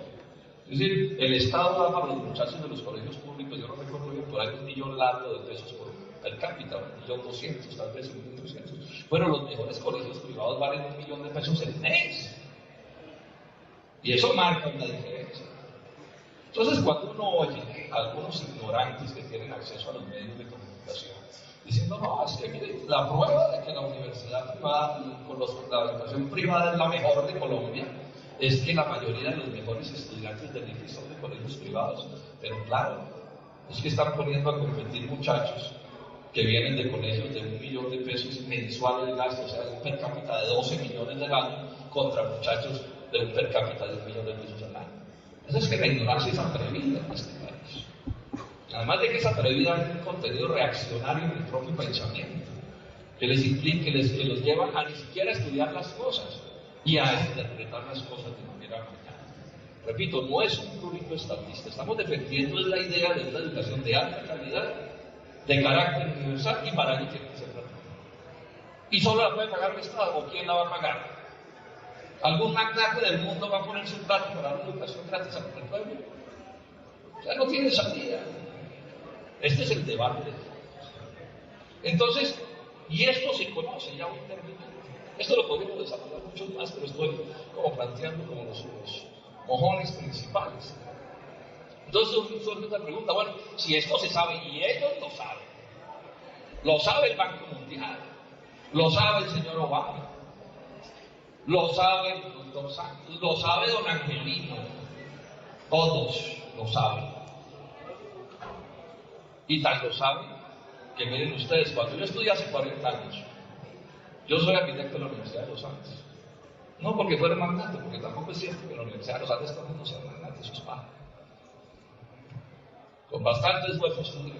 Es decir, el Estado da para los muchachos de los colegios públicos, yo no recuerdo bien, por ahí $1 millón largo de pesos per cápita, $1.200.000, tal vez $1.300.000. Bueno, los mejores colegios privados valen $1 millón el mes. Y eso marca una diferencia. Entonces, cuando uno oye a algunos ignorantes que tienen acceso a los medios de comunicación, diciendo, no, es que mire, la prueba de que la universidad privada, la educación privada es la mejor de Colombia, es que la mayoría de los mejores estudiantes del IFES son de colegios privados. Pero claro, es que están poniendo a competir muchachos que vienen de colegios de $1 millón mensuales de gasto, o sea, un per cápita de 12 millones al año, contra muchachos de un per cápita de $1 millón al año. Eso es que la ignorancia es atrevida en este país. Además de que es atrevida, hay un contenido reaccionario en el propio pensamiento, que les implica, que los lleva a ni siquiera estudiar las cosas y a interpretar las cosas de manera aplicada. Repito, no es un prurito estatista, estamos defendiendo la idea de una educación de alta calidad, de carácter universal, y para ello tiene que ser gratuita. ¿Y solo la puede pagar el Estado? ¿O quién la va a pagar? ¿Algún magnate del mundo va a poner su plato para dar una educación gratis al pueblo? O sea, no tiene salida. Este es el debate. Entonces, y esto se conoce, ya voy terminando. Esto lo podemos desarrollar mucho más, pero estoy como planteando como los mojones principales. Entonces surge otra pregunta, bueno, si esto se sabe, y ellos lo sabe el Banco Mundial, lo sabe el señor Obama, lo sabe el doctor Santos, lo sabe don Angelino, todos lo saben. Y tan lo saben que miren ustedes, cuando yo estudié hace 40 años, yo soy arquitecto de la Universidad de los Andes. No porque fuera magnate, porque tampoco es cierto que en la Universidad de los Andes todo el mundo sea magnate, eso es paja. Con bastante esfuerzo estudié.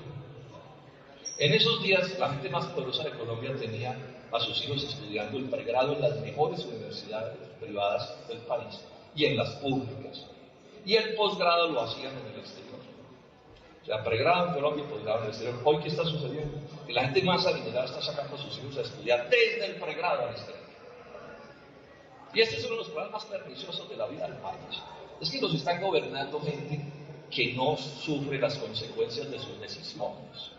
En esos días, la gente más poderosa de Colombia tenía a sus hijos estudiando el pregrado en las mejores universidades privadas del país y en las públicas. Y el posgrado lo hacían en el exterior. O sea, pregrado en Colombia y posgrado en el exterior. Hoy, ¿qué está sucediendo? Que la gente más adinerada está sacando a sus hijos a estudiar desde el pregrado al exterior. Y este es uno de los problemas más perniciosos de la vida del país. Es que nos están gobernando gente que no sufre las consecuencias de sus decisiones.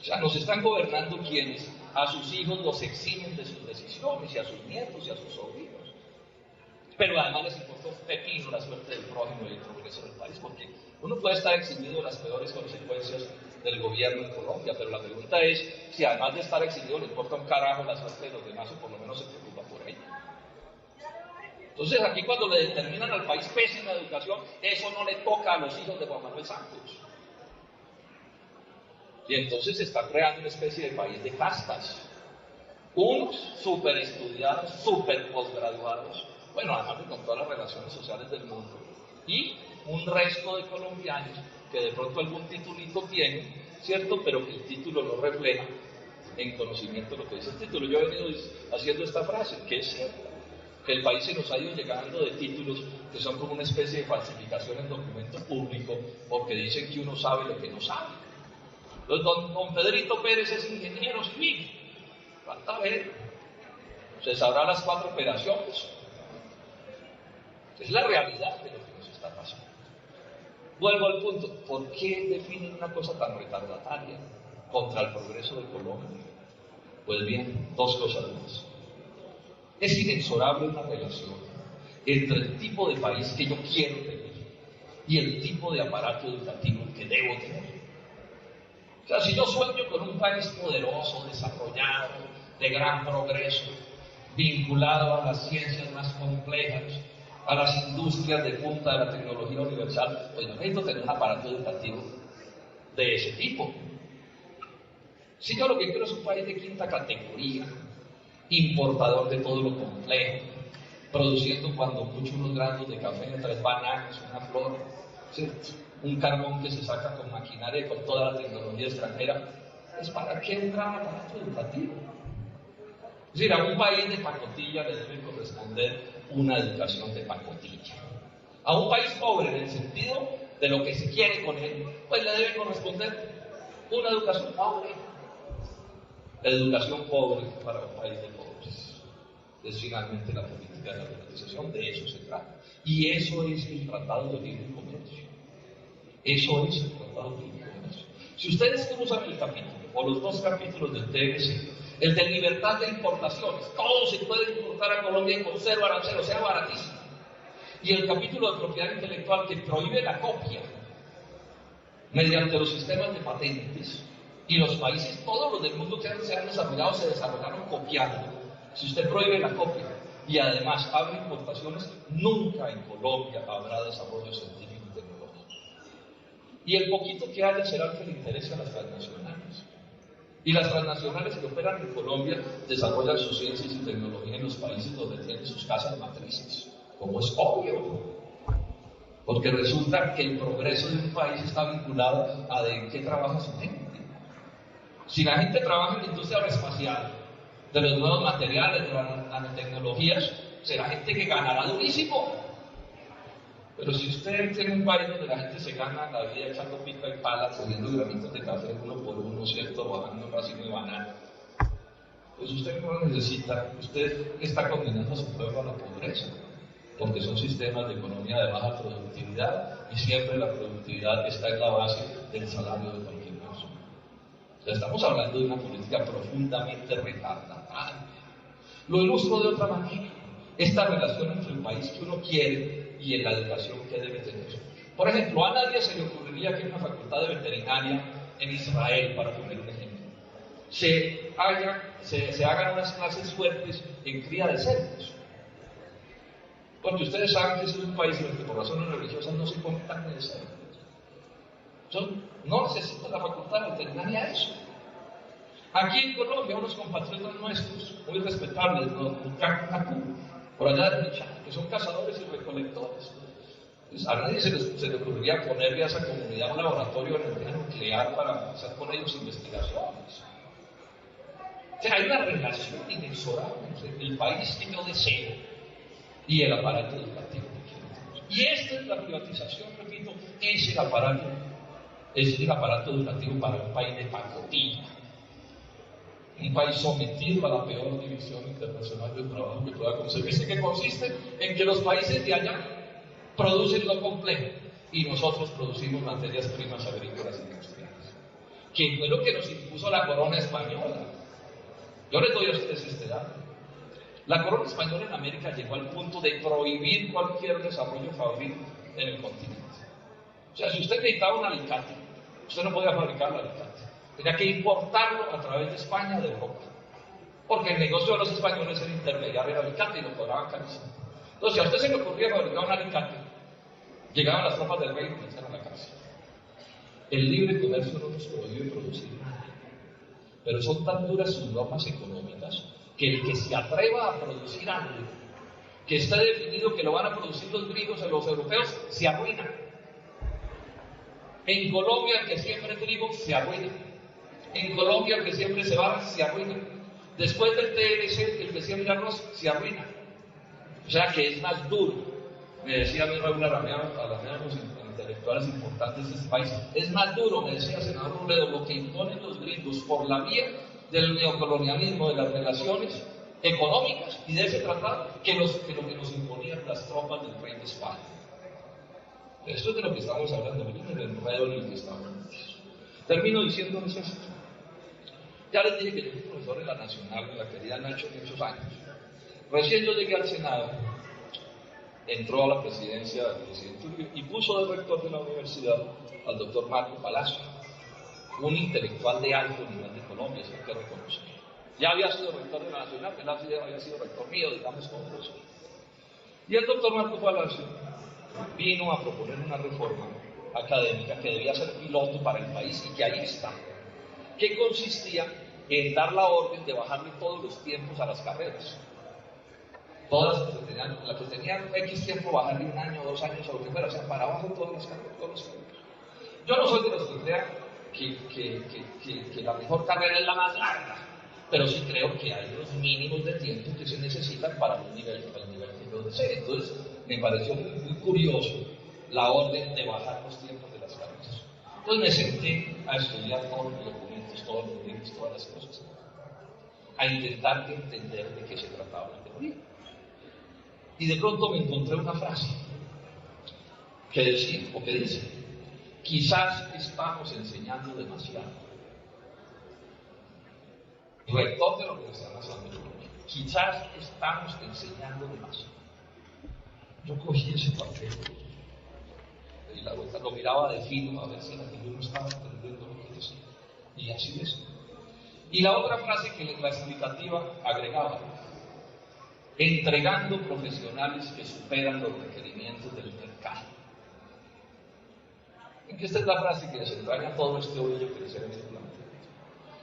O sea, nos están gobernando quienes a sus hijos los eximen de sus decisiones, y a sus nietos y a sus sobrinos. Pero además les importa un pepino la suerte del prójimo y el progreso del país, porque uno puede estar eximido de las peores consecuencias del gobierno en Colombia, pero la pregunta es si además de estar eximido le importa un carajo la suerte de los demás, o por lo menos se preocupa por ello. Entonces aquí cuando le determinan al país pésima educación, eso no le toca a los hijos de Juan Manuel Santos. Y entonces se está creando una especie de país de castas. Unos súper estudiados, súper posgraduados, bueno, además de con todas las relaciones sociales del mundo, y un resto de colombianos que de pronto algún titulito tienen, ¿cierto? Pero que el título no refleja en conocimiento lo que dice el título. Yo he venido haciendo esta frase, que es cierta, que el país se nos ha ido llegando de títulos que son como una especie de falsificación en documento público, porque dicen que uno sabe lo que no sabe. Entonces, don Pedrito Pérez es ingeniero civil, falta ver, se sabrá las 4 operaciones. Es la realidad de lo que nos está pasando. Vuelvo al punto, ¿por qué definen una cosa tan retardataria contra el progreso de Colombia? Pues bien, 2 cosas más. Es inexorable una relación entre el tipo de país que yo quiero tener y el tipo de aparato educativo que debo tener. O sea, si yo sueño con un país poderoso, desarrollado, de gran progreso, vinculado a las ciencias más complejas, a las industrias de punta de la tecnología universal, pues yo necesito tener un aparato educativo de ese tipo. Si yo lo que quiero es un país de quinta categoría, importador de todo lo complejo, produciendo cuando mucho unos granos de café, 3 bananas, una flor, ¿cierto? Un carbón que se saca con maquinaria y con toda la tecnología extranjera, ¿es para qué un gran aparato educativo? Es decir, a un país de pacotilla le debe corresponder una educación de pacotilla. A un país pobre, en el sentido de lo que se quiere con él, pues le debe corresponder una educación pobre. La educación pobre para un país de pobres es finalmente la política de la privatización, de eso se trata. Y eso es el Tratado de Libre Comercio. Eso es el Tratado de Libre Comercio. Si ustedes cruzan el capítulo, o los 2 capítulos del TLC, el de libertad de importaciones, todo se puede importar a Colombia con 0 arancel, o sea, baratísimo. Y el capítulo de propiedad intelectual que prohíbe la copia mediante los sistemas de patentes, y los países, todos los del mundo que se han desarrollado, se desarrollaron copiando. Si usted prohíbe la copia y además abre importaciones, nunca en Colombia habrá desarrollo científico y tecnológico. Y el poquito que haya será el que le interese a las transnacionales. Y las transnacionales que operan en Colombia desarrollan sus ciencias y tecnología en los países donde tienen sus casas matrices, como es obvio. Porque resulta que el progreso de un país está vinculado a de qué trabaja su gente. Si la gente trabaja en la industria aeroespacial, de los nuevos materiales, de las nanotecnologías, será gente que ganará durísimo. Pero si usted tiene un país donde la gente se gana la vida echando pica y pala, cogiendo granitos de café 1 por 1, ¿cierto? Bajando un racimo de banana, pues usted no lo necesita, usted está condenando a su pueblo a la pobreza, porque son sistemas de economía de baja productividad y siempre la productividad está en la base del salario de cualquier persona. O sea, estamos hablando de una política profundamente retardataria. Lo ilustro de otra manera. esta relación entre el país que uno quiere y en la educación que debe tener. Por ejemplo, a nadie se le ocurriría que en una facultad de veterinaria en Israel, para poner un ejemplo, se hagan unas clases fuertes en cría de cerdos. Porque ustedes saben que es un país en el que por razones religiosas no se come carne de cerdo. No necesita la facultad de veterinaria eso. Aquí en Colombia, unos compatriotas nuestros, muy respetables, los Bucac, por allá de Michoacán, que son cazadores y recolectores. Pues a nadie se le ocurriría ponerle a esa comunidad un laboratorio de energía nuclear para hacer con ellos investigaciones. O sea, hay una relación inexorable entre el país que yo deseo y el aparato educativo que quiero. Y esta es la privatización, repito, es el aparato educativo para un país de pacotilla. Un país sometido a la peor división internacional del trabajo que pueda conseguirse, que consiste en que los países de allá producen lo complejo y nosotros producimos materias primas agrícolas e industriales, que fue lo que nos impuso la corona española. Yo les doy a ustedes este dato. La corona española en América llegó al punto de prohibir cualquier desarrollo fabril en el continente. O sea, si usted necesitaba un alicate, usted no podía fabricar el alicate. Tenía que importarlo a través de España, de Europa. Porque el negocio de los españoles era intermediar el alicate y lo cobraban carísimo. Entonces, si a usted se le ocurría fabricar un alicate, llegaban las tropas del rey y lo metían a la cárcel. El libre comercio no nos prohíbe producir nada. Pero son tan duras sus normas económicas que el que se atreva a producir algo, que está definido que lo van a producir los griegos o los europeos, se arruina. En Colombia, el que siembre trigo, se arruina. En Colombia, el que siempre cebada, se arruina. Después del TLC, el que siembra arroz, se arruina. O sea que es más duro. Me decía mi Raúl Aramea, los intelectuales importantes de este país, es más duro, me decía el senador Robledo, lo que imponen los gringos por la vía del neocolonialismo, de las relaciones económicas y de ese tratado, que lo que nos imponían las tropas del rey de España. Esto es de lo que estamos hablando, miren el enredo en el que estamos. Termino diciéndoles esto. Ya les dije que yo fui profesor de la Nacional, de la querida Nacho, muchos años. Recién yo llegué al Senado, entró a la presidencia del presidente Uribe y puso de rector de la universidad al doctor Marco Palacio, un intelectual de alto nivel de Colombia, eso hay que reconocer. Ya había sido rector de la Nacional, él había sido rector mío, digamos, como profesor. Y el doctor Marco Palacio vino a proponer una reforma académica que debía ser piloto para el país y que ahí está, que consistía en dar la orden de bajarle todos los tiempos a las carreras. Todas las que tenían X tiempo, bajarle 1 año, 2 años o lo que fuera, o sea, para abajo todas las carreras, todos los tiempos. Yo no soy de los que crean que la mejor carrera es la más larga, pero sí creo que hay los mínimos de tiempo que se necesitan para el nivel que yo deseo. Entonces, me pareció muy curioso la orden de bajar los tiempos de las carreras. Entonces me senté a estudiar todos los documentos, todos los libros, todas las cosas, a intentar entender de qué se trataba la teoría. Y de pronto me encontré una frase que decía, o que dice, quizás estamos enseñando demasiado. Rector de la Universidad Nacional de Colombia, quizás estamos enseñando demasiado. Yo cogí ese papel y la vuelta lo miraba de fino a ver si yo no estaba entendiendo lo que decía. Y así es. Y la otra frase que la explicativa agregaba, entregando profesionales que superan los requerimientos del mercado. Y que esta es la frase que desentraña todo este ovillo que les he mencionado.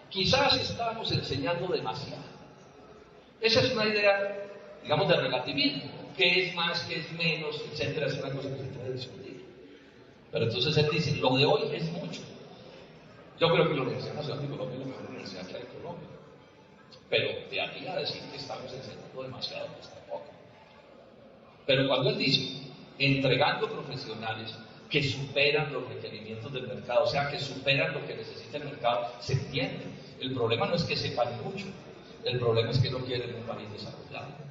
Quizás estamos enseñando demasiado. Esa es una idea, digamos, de relativismo. ¿Qué es más, qué es menos, etcétera? Es una cosa que se puede discutir. Pero entonces él dice, lo de hoy es mucho. Yo creo que la Universidad Nacional de Colombia es la mejor universidad que hay en Colombia. Pero de aquí a decir que estamos enseñando demasiado, pues tampoco. Pero cuando él dice, entregando profesionales que superan los requerimientos del mercado, o sea, que superan lo que necesita el mercado, se entiende. El problema no es que sepan mucho, el problema es que no quieren un país desarrollado.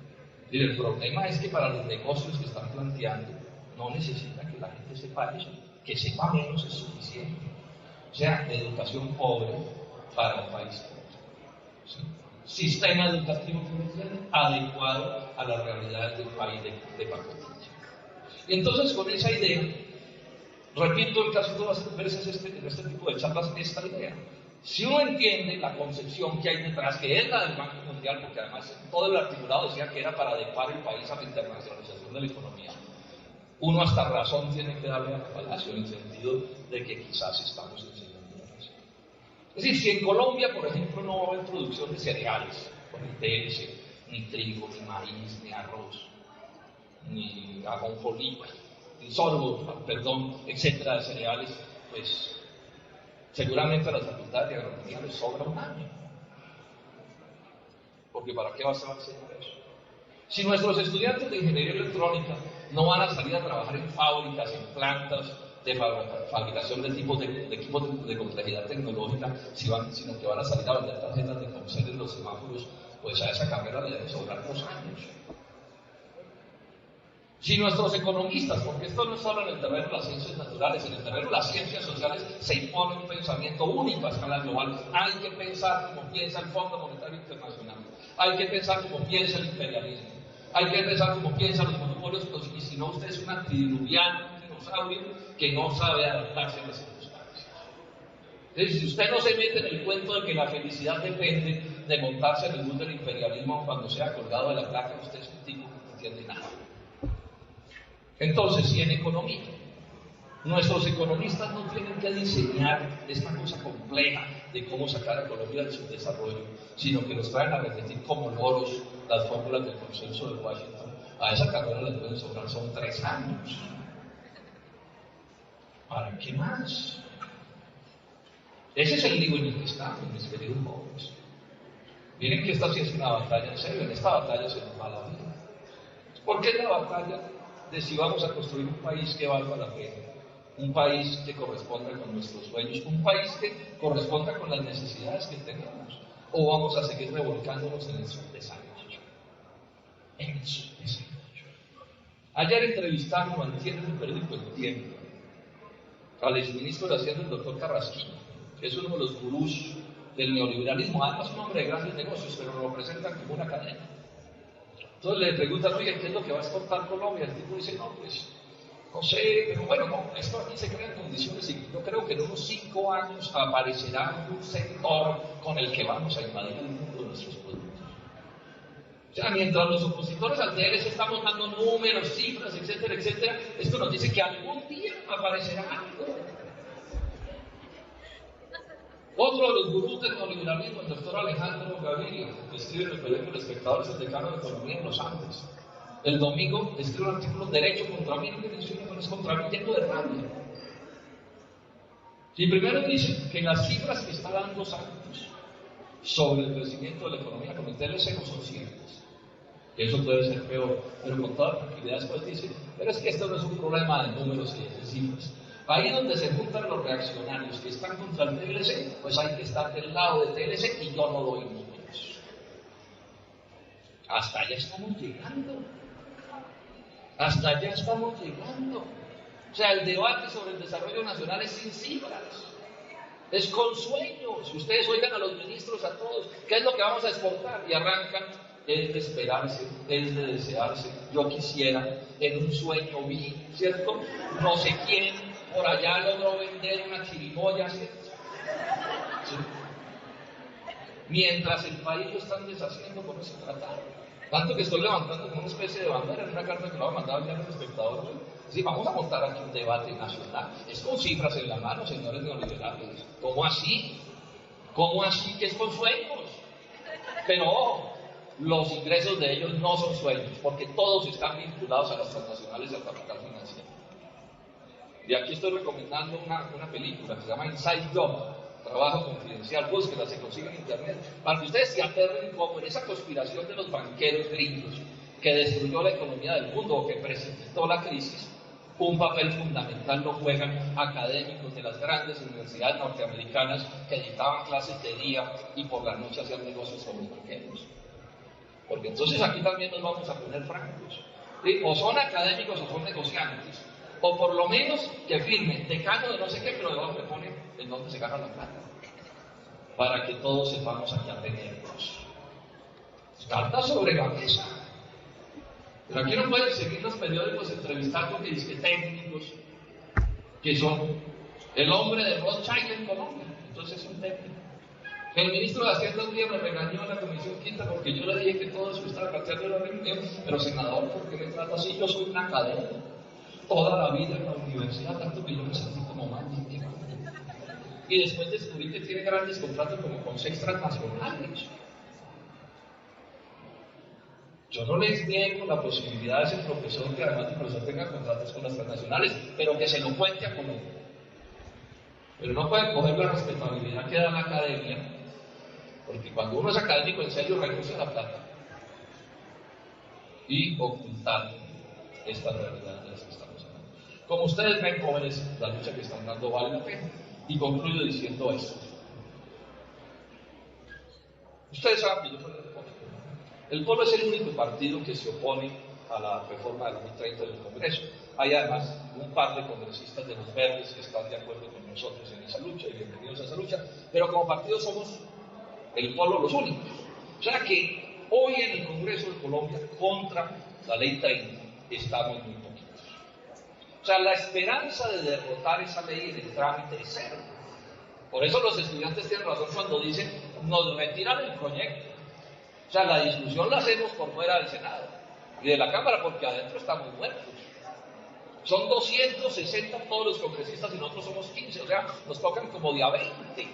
Y el problema es que para los negocios que están planteando, no necesitan que la gente sepa eso, que sepa menos es suficiente. O sea, educación pobre para un país pobre. ¿Sí? sistema educativo colombiano adecuado a las realidades del país de pacotilla. Y entonces, con esa idea, repito el caso todas veces en este tipo de charlas, esta idea. Si uno entiende la concepción que hay detrás, que es la del Banco Mundial, porque además todo el articulado decía que era para adecuar el país a la internacionalización de la economía, uno hasta razón tiene que darle a Palacio en el sentido de que quizás estamos enseñando la razón. Es decir, si en Colombia, por ejemplo, no va a haber producción de cereales, ni TLC, ni trigo, ni maíz, ni arroz, ni ajonjolí, ni sorgo, perdón, etcétera, de cereales, pues seguramente a las facultades de agronomía les sobra un año. Porque ¿para qué va a ser eso? Si nuestros estudiantes de ingeniería electrónica no van a salir a trabajar en fábricas, en plantas de fabricación de equipos de complejidad tecnológica, sino que van a salir a vender tarjetas de Comcel en los semáforos, pues a esa carrera le deben sobrar 2 años. Si nuestros economistas, porque esto no es solo en el terreno de las ciencias naturales, en el terreno de las ciencias sociales se impone un pensamiento único a escala global. Hay que pensar como piensa el Fondo Monetario Internacional, hay que pensar como piensa el imperialismo, hay que pensar como piensan los monopolios, y si no, usted es un antidiluviano, un dinosaurio que no sabe adaptarse a las circunstancias. Entonces, si usted no se mete en el cuento de que la felicidad depende de montarse en el bus del imperialismo cuando sea colgado de la placa, usted es un tipo que no entiende nada. Entonces, si en economía nuestros economistas no tienen que diseñar esta cosa compleja de cómo sacar a Colombia del subdesarrollo, sino que nos traen a repetir como loros las fórmulas del consenso de Washington, a esa carrera les pueden sobrar son 3 años. ¿Para qué más? Ese es el lío en el que estamos, mis queridos jóvenes. Miren que esta sí es una batalla en serio, en esta batalla se nos va la vida. Porque es la batalla de si vamos a construir un país que valga la pena, un país que corresponda con nuestros sueños, un país que corresponda con las necesidades que tenemos, o vamos a seguir revolcándonos en el subdesarrollo. En el subdesarrollo. Ayer entrevistaron, mantiene el periódico El Tiempo, al exministro de Hacienda, el doctor Carrasquilla, que es uno de los gurús del neoliberalismo, además un hombre de grandes negocios, pero lo presentan como una cadena. Entonces le preguntan, oye, ¿qué es lo que va a exportar Colombia? El tipo dice, no, pues, no sé, pero bueno, no, esto aquí se crean condiciones y yo creo que en unos 5 años aparecerá un sector con el que vamos a invadir el mundo de nuestros productos. O sea, mientras los opositores al TLC estamos dando números, cifras, etcétera, etcétera, esto nos dice que algún día aparecerá algo. Otro de los gurús del neoliberalismo, el doctor Alejandro Gaviria, que escribe en el periódico El Espectador, es el decano de Economía en los Andes. El domingo escribe un artículo, Derecho contra mí, que dice una es contra mí, lleno de rabia. Y primero dice que las cifras que está dando Santos sobre el crecimiento de la economía con el TLC no son ciertas. Y eso puede ser peor, pero con toda tranquilidad después dice, pero es que esto no es un problema de números y de cifras. Ahí donde se juntan los reaccionarios que están contra el TLC, pues hay que estar del lado del TLC y yo no doy números. Hasta allá estamos llegando. Hasta allá estamos llegando. O sea, el debate sobre el desarrollo nacional es sin cifras. Es con sueños. Ustedes oigan a los ministros, a todos, ¿qué es lo que vamos a exportar? Y arrancan, es de esperarse, es de desearse. Yo quisiera, en un sueño vi, ¿cierto? No sé quién por allá logró vender una chirimoya, ¿cierto? ¿Sí? Mientras el país lo están deshaciendo con ese tratado. Tanto que estoy levantando como una especie de bandera en una carta que lo ha mandado ya al espectador. Sí, vamos a montar aquí un debate nacional. Es con cifras en la mano, señores neoliberales. ¿Cómo así? ¿Cómo así que es con sueños? Pero ojo, los ingresos de ellos no son sueños, porque todos están vinculados a las transnacionales y al capital financiero. Y aquí estoy recomendando una película que se llama Inside Job, Trabajo Confidencial, búsquela, se consigue en internet, para que ustedes se aterren como en esa conspiración de los banqueros gringos que destruyó la economía del mundo o que precipitó la crisis. Un papel fundamental lo juegan académicos de las grandes universidades norteamericanas que dictaban clases de día y por la noche hacían negocios con los banqueros. Porque entonces aquí también nos vamos a poner francos. ¿Sí? O son académicos o son negociantes. O por lo menos que firmen decano de no sé qué, pero debajo le ponen en dónde se gana la plata. Para que todos sepamos aquí atenernos. Cartas sobre la mesa. Pero aquí no pueden seguir los periódicos entrevistando que dicen técnicos, que son el hombre de Rothschild en Colombia. Entonces es un técnico. El ministro de Hacienda un día me regañó en la Comisión Quinta porque yo le dije que todo eso estaba planteando la reunión, pero senador, ¿por qué me trata así? Yo soy un académico. Toda la vida en la universidad, tanto que yo me sentí como más víctima. Y después descubrí que tiene grandes contratos como con seis transnacionales. Yo no les niego la posibilidad de ese profesor que además de profesor tenga contratos con las transnacionales, pero que se lo cuente a Colombia. Pero no pueden coger la respetabilidad que da la academia, porque cuando uno es académico en serio renuncia a la plata y ocultar esta realidad de las que estamos hablando. Como ustedes ven, jóvenes, la lucha que están dando vale la pena. Y concluyo diciendo esto. Ustedes saben que yo soy del Polo. El Polo es el único partido que se opone a la reforma del 2030 del Congreso. Hay además un par de congresistas de los verdes que están de acuerdo con nosotros en esa lucha, y bienvenidos a esa lucha, pero como partido somos el Polo los únicos. O sea que hoy en el Congreso de Colombia, contra la ley 30, estamos muy poquitos. O sea, la esperanza de derrotar esa ley en el trámite es cero. Por eso los estudiantes tienen razón cuando dicen, nos retiran el proyecto. O sea, la discusión la hacemos por fuera del Senado y de la Cámara, porque adentro estamos muertos. Son 260 todos los congresistas y nosotros somos 15, o sea, nos tocan como de a 20. ¿Sí?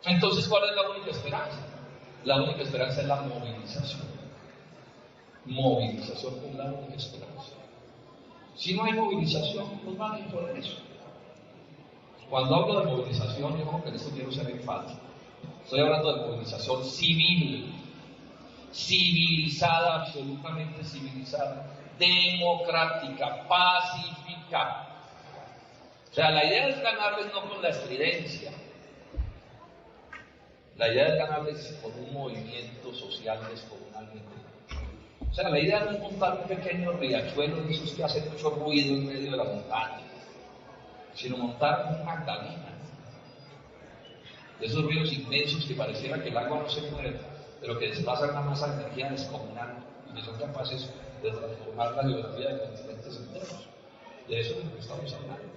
Entonces, ¿cuál es la única esperanza? La única esperanza es la movilización. Movilización es la única esperanza. Si no hay movilización, pues van a imponer eso. Cuando hablo de movilización, yo creo que en esto quiero ser enfático. Estoy hablando de movilización civil, civilizada, absolutamente civilizada, democrática, pacífica. O sea, la idea es ganarles no con la estridencia. La idea es ganarles con un movimiento social descomunalmente. O sea, la idea no es montar un pequeño riachuelo de esos que hacen mucho ruido en medio de la montaña, sino montar un Magdalena. De esos ríos inmensos que pareciera que el agua no se mueve, pero que desplazan una masa de energía descomunal y que son capaces de transformar la geografía de continentes enteros. De eso es lo que estamos hablando.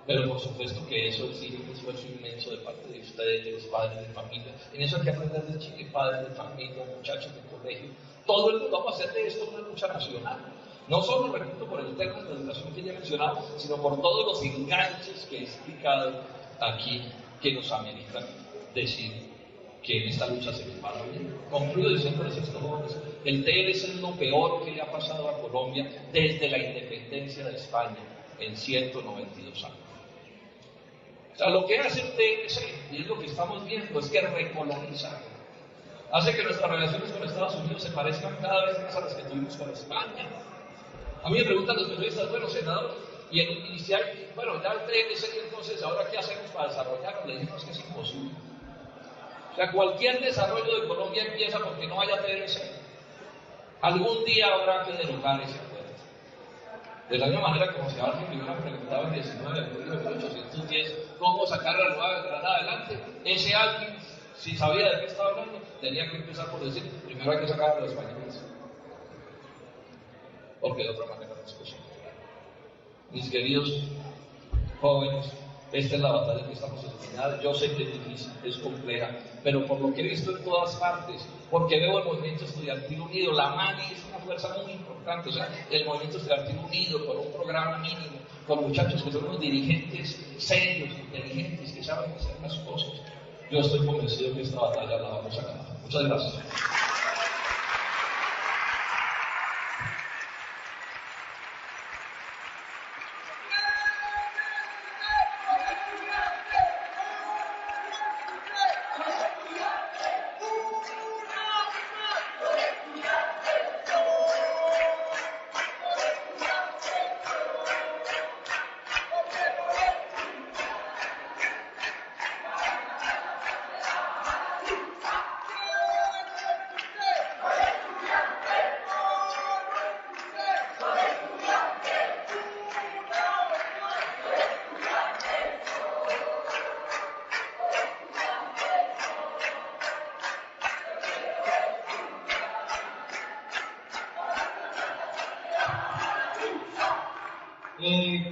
Pero por supuesto que eso exige un esfuerzo inmenso de parte de ustedes, de los padres de familia. En eso hay que aprender de Chile, padres de familia, muchachos de colegio. Todo el mundo vamos a hacer de esto una lucha nacional. No solo, repito, por el tema de la educación que ya he mencionado, sino por todos los enganches que he explicado aquí que nos ameritan decir que en esta lucha se les va a unir. Concluyo diciéndoles esto, jóvenes. El TLC es lo peor que le ha pasado a Colombia desde la independencia de España en 192 años. O sea, lo que hace el TLC, y es lo que estamos viendo, es que recoloniza. Hace que nuestras relaciones con Estados Unidos se parezcan cada vez más a las que tuvimos con España. A mí me preguntan los periodistas, bueno, senador, y en iniciar, bueno, ya el TLC, entonces, ¿ahora qué hacemos para desarrollarlo? Le dijimos que es imposible. O sea, cualquier desarrollo de Colombia empieza porque no haya TLC. Algún día habrá que derogar ese acuerdo. De la misma manera como si alguien me hubiera preguntado el 19 de julio de 1810 cómo sacar la Nueva Granada adelante, ese alguien, si sabía de qué estaba hablando, tenía que empezar por decir, primero hay que sacar a los españoles. Porque de otra manera no es posible. Mis queridos jóvenes, esta es la batalla que estamos en final. Yo sé que es difícil, es compleja, pero por lo que he visto en todas partes, porque veo el movimiento estudiantil unido, la MANI es una fuerza muy importante, o sea, el movimiento estudiantil unido, con un programa mínimo, con muchachos que son unos dirigentes serios, inteligentes, que saben hacer las cosas. Yo estoy convencido que esta batalla la vamos a ganar. Muchas gracias.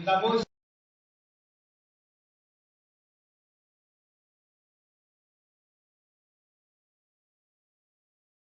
Damos